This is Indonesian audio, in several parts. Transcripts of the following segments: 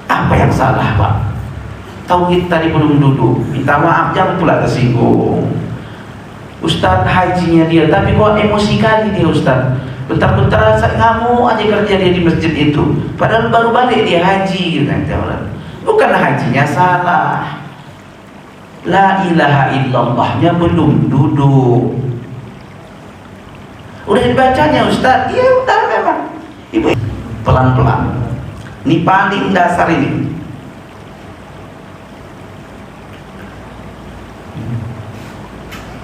Apa yang salah, Pak? Tauhid tadi belum duduk, minta maaf, jangan pula tersinggung. Ustaz hajinya dia, tapi kok emosi kali dia Ustaz. Bentar-bentar saya ngamuk aja kerja dia di masjid itu. Padahal baru balik dia haji gitu. Bukan hajinya salah, la ilaha illallahnya belum duduk. Udah dibacanya Ustaz? Iya udah memang. Ibu pelan-pelan. Ini paling dasar ini.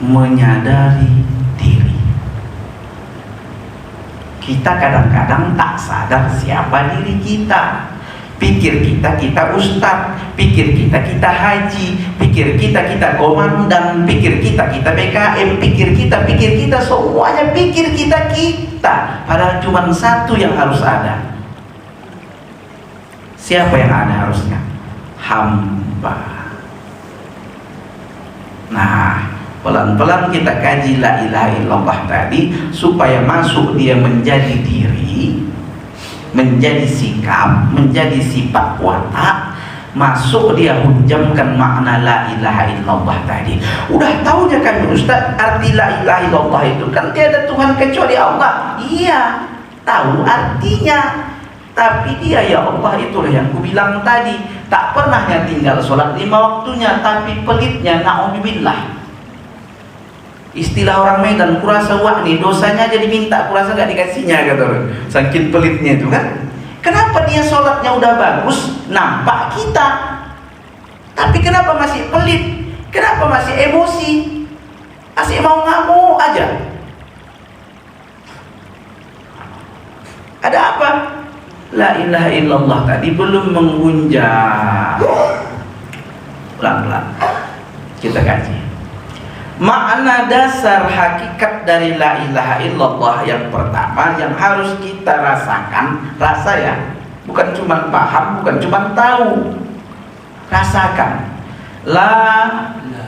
Menyadari diri. Kita kadang-kadang tak sadar siapa diri kita. Pikir kita ustaz, pikir kita haji, pikir kita komandan, pikir kita BKM, pikir kita semuanya pikir kita. Padahal cuma satu yang harus ada. Siapa yang ada harusnya? Hamba. Nah, pelan-pelan kita kaji la ilaha illallah tadi supaya masuk dia menjadi diri, menjadi sikap, menjadi sifat watak, masuk dia hunjamkan makna la ilaha illallah tadi. Udah tahunya kan Ustaz arti la ilaha illallah itu kan tiada Tuhan kecuali Allah. Iya, tahu artinya. Tapi dia ya Allah itulah yang kubilang tadi, tak pernahnya tinggal sholat 5 waktunya, tapi pelitnya na'udzubillah. Istilah orang Medan, kurasa wak nih dosanya jadi minta, kurasa gak dikasihnya kata. Saking pelitnya itu kan. Kenapa dia sholatnya udah bagus, nampak kita, tapi kenapa masih pelit? Kenapa masih emosi? Masih mau ngamuk aja. Ada apa? La ilaha illallah tadi belum menghunjam. Pelan-pelan kita kaji makna dasar hakikat dari la ilaha illallah. Yang pertama yang harus kita rasakan, rasa ya, bukan cuma paham, bukan cuma tahu, rasakan. La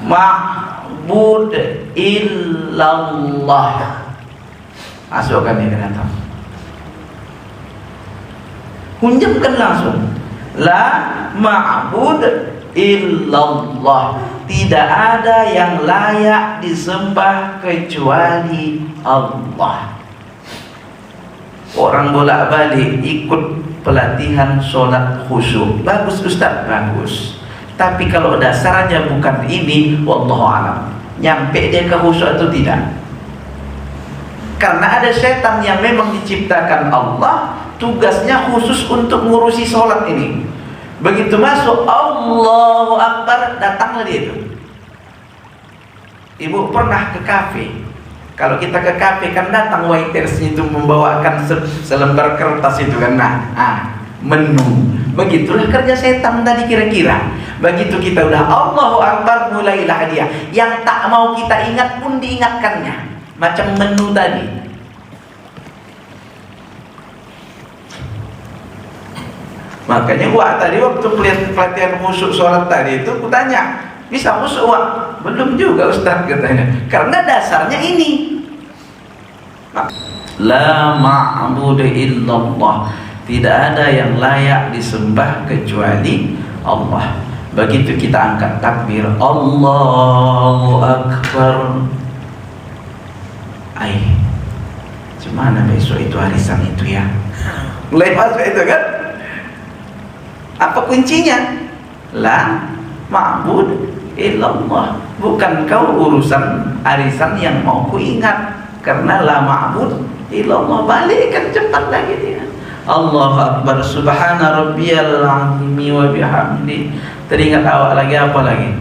ma'bud illallah. Masukkan ini ke dalam, hunjamkan langsung. La ma'bud illallah. Tidak ada yang layak disembah kecuali Allah. Orang bolak-balik ikut pelatihan sholat khusyuk, bagus Ustaz, bagus. Tapi kalau dasarnya bukan ini, wallahu alam, nyampe dia ke khusyuk atau tidak? Karena ada setan yang memang diciptakan Allah, tugasnya khusus untuk ngurusi sholat ini. Begitu masuk Allahu Akbar, datanglah dia itu. Ibu pernah ke kafe? Kalau kita ke kafe kan datang waitersnya itu membawakan selembar kertas itu kan, menu. Begitulah kerja setan tadi kira-kira. Begitu kita udah Allahu Akbar, mulailah dia. Yang tak mau kita ingat pun diingatkannya. Macam menu tadi. Makanya gua tadi waktu pelatihan khusyuk sholat tadi itu kutanya, bisa khusyuk Wak? Belum juga Ustaz katanya. Karena dasarnya ini. La ma'budu illallah. Tidak ada yang layak disembah kecuali Allah. Begitu kita angkat takbir, Allahu Akbar. Gimana besok itu arisan itu ya? Mulai masuk itu kan? Apa kuncinya? La ma'bud illallah. Bukan kau urusan arisan yang mau ku ingat. Karena la ma'bud illallah. Balikkan cepat lagi dia. Allahu Akbar, subhana rabbiyal azimi wa bihamdi. Teringat awak lagi apa lagi?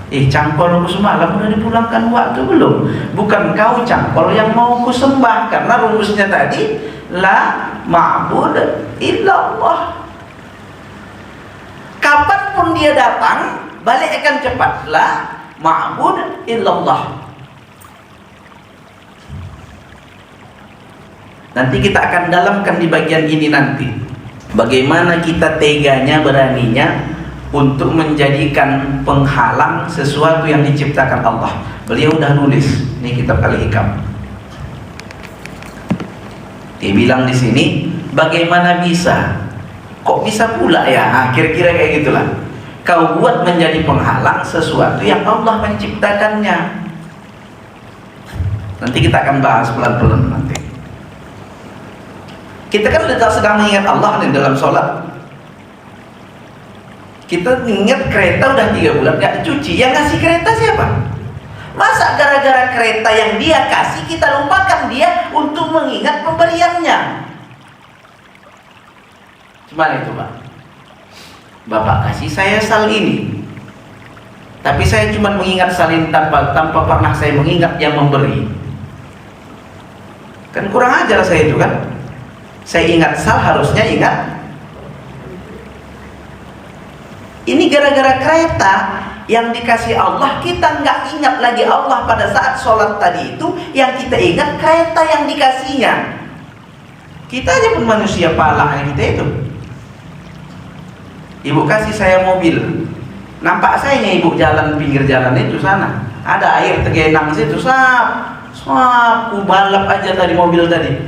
Cangkol ku semalam udah dipulangkan waktu belum? Bukan kau cangkol yang mau ku sembah. Karena rumusnya tadi la ma'bud illallah. Kapanpun dia datang, balikkan cepat. La ma'bud illallah. Nanti kita akan dalamkan di bagian ini nanti. Bagaimana kita teganya, beraninya untuk menjadikan penghalang sesuatu yang diciptakan Allah. Beliau udah nulis, ini kitab Al-Hikam. Dia bilang di sini, bagaimana bisa kok bisa pula ya? Kira-kira kayak gitulah. Kau buat menjadi penghalang sesuatu yang Allah menciptakannya. Nanti kita akan bahas pelan-pelan nanti. Kita kan sedang mengingat Allah nih dalam sholat. Kita ingat kereta udah 3 bulan gak dicuci. Yang ngasih kereta siapa? Masa gara-gara kereta yang dia kasih kita lupakan dia untuk mengingat pemberiannya? Gimana itu Pak? Bapak kasih saya sal ini, tapi saya cuma mengingat salin tanpa pernah saya mengingat yang memberi. Kan kurang ajar saya itu kan. Saya ingat sal, harusnya ingat. Ini gara-gara kereta yang dikasih Allah, kita nggak ingat lagi Allah pada saat sholat tadi itu. Yang kita ingat kereta yang dikasihnya. Kita aja pun manusia pala kita itu. Ibu kasih saya mobil, nampak saya ibu jalan pinggir jalan itu sana, ada air tergenang situ, ku balap aja tadi mobil tadi,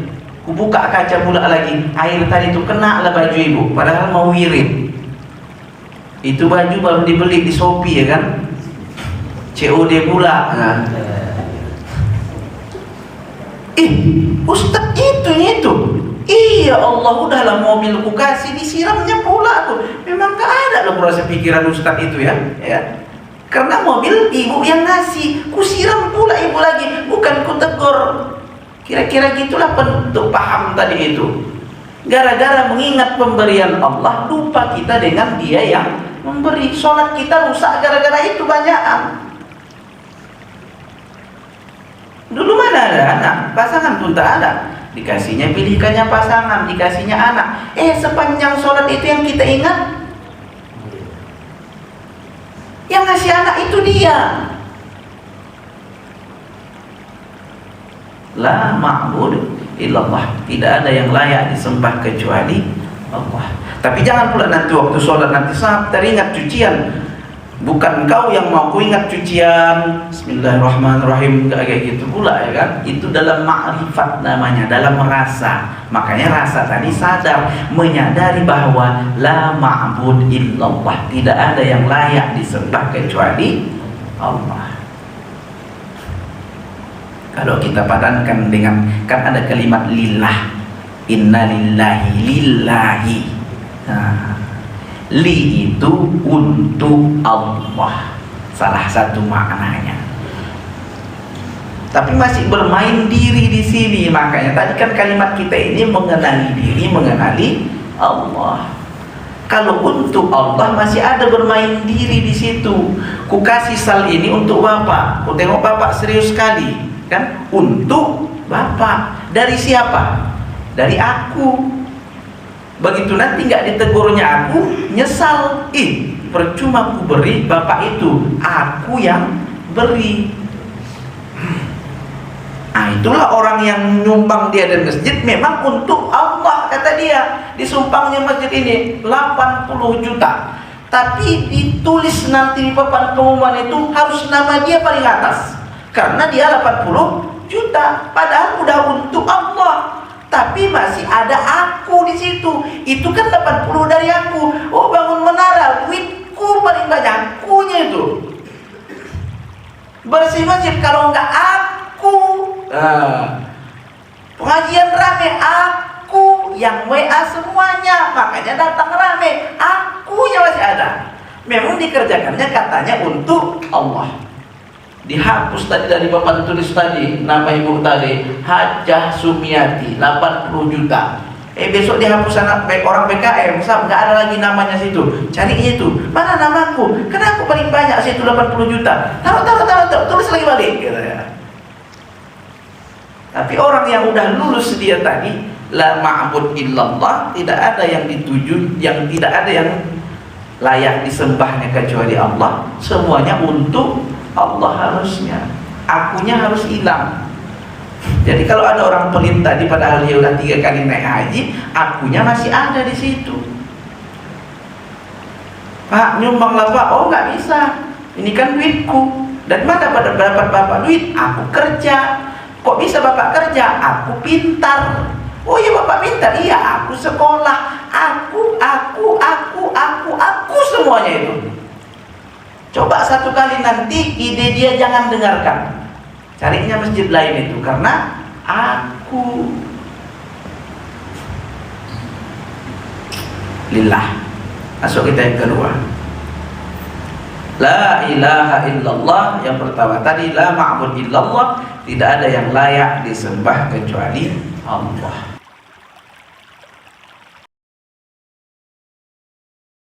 ku buka kaca pula lagi, air tadi itu kena lah baju ibu, padahal mau wirid. Itu baju baru dibeli di Shopee ya kan, COD pula. Nah. Ustadz itu. Iya Allah, udahlah mobilku kasih, disiramnya pula aku. Memang gak ada loh proses pikiran Ustadz itu ya. Karena mobil ibu yang ngasih, ku siram pula ibu lagi, bukan ku tegur. Kira-kira gitulah bentuk paham tadi itu. Gara-gara mengingat pemberian Allah, lupa kita dengan dia yang memberi. Sholat kita rusak gara-gara itu banyakan. Dulu mana ada anak, pasangan pun tak ada. Dikasihnya pilihkannya pasangan, dikasihnya anak. Sepanjang sholat itu yang kita ingat, yang ngasih anak itu dia. La ma'bud illallah, tidak ada yang layak disembah kecuali Allah. Tapi jangan pula nanti waktu sholat nanti saat teringat cucian, bukan kau yang mau ku ingat cucian, bismillahirrahmanirrahim, gak kayak gitu pula ya kan. Itu dalam ma'rifat namanya, dalam rasa. Makanya rasa tadi sadar, menyadari bahwa la ma'bud illallah, tidak ada yang layak disembah kecuali Allah. Kalau kita padankan dengan, kan ada kalimat lillah, inna lillahi lillahi. Nah, li itu untuk Allah, salah satu maknanya. Tapi masih bermain diri di sini. Makanya tadi kan kalimat kita ini mengenali diri, mengenali Allah. Kalau untuk Allah masih ada bermain diri di situ. Ku kasih sal ini untuk Bapak. Ku tengok Bapak serius sekali, kan? Untuk Bapak. Dari siapa? Dari aku. Begitu nanti nggak ditegurnya aku, nyesal. Percuma ku beri Bapak itu, aku yang beri. Itulah orang yang nyumbang dia dan masjid memang untuk Allah, kata dia. Disumbangnya masjid ini 80 juta. Tapi ditulis nanti di papan pengumuman itu harus nama dia paling atas, karena dia 80 juta. Padahal udah untuk Allah. Tapi masih ada aku di situ. Itu kan 80 dari aku. Oh, bangun menara, duitku paling banyak, akunya itu. Bersih masjid kalau enggak aku. Pengajian rame, aku. Yang WA semuanya, makanya datang rame. Akunya masih ada. Memang dikerjakannya katanya untuk Allah. Dihapus tadi dari papan tulis tadi, nama ibu tadi Hajah Sumiati 80 juta. Besok dihapus anak orang PKM, nggak ada lagi namanya situ. Cari itu, mana namaku? Karena aku paling banyak situ 80 juta. Taruh, tulis lagi balik gitu ya. Tapi orang yang udah lulus dia tadi, la ma'bud illallah, tidak ada yang dituju, yang tidak ada yang layak disembahnya kecuali Allah. Semuanya untuk Allah harusnya. Akunya harus hilang. Jadi kalau ada orang pelit tadi padahal dia udah 3 kali naik haji, akunya masih ada di situ. Pak, nyumbanglah Pak. Oh, nggak bisa. Ini kan duitku. Dan mana pada dapat Bapak duit? Aku kerja. Kok bisa Bapak kerja? Aku pintar. Oh iya Bapak minta, iya aku sekolah, aku semuanya itu. Coba satu kali nanti ide dia jangan dengarkan, carinya masjid lain itu, karena aku lillah. Masuk kita yang kedua, la ilaha illallah. Yang pertama tadi la ma'bud illallah, tidak ada yang layak disembah kecuali Allah.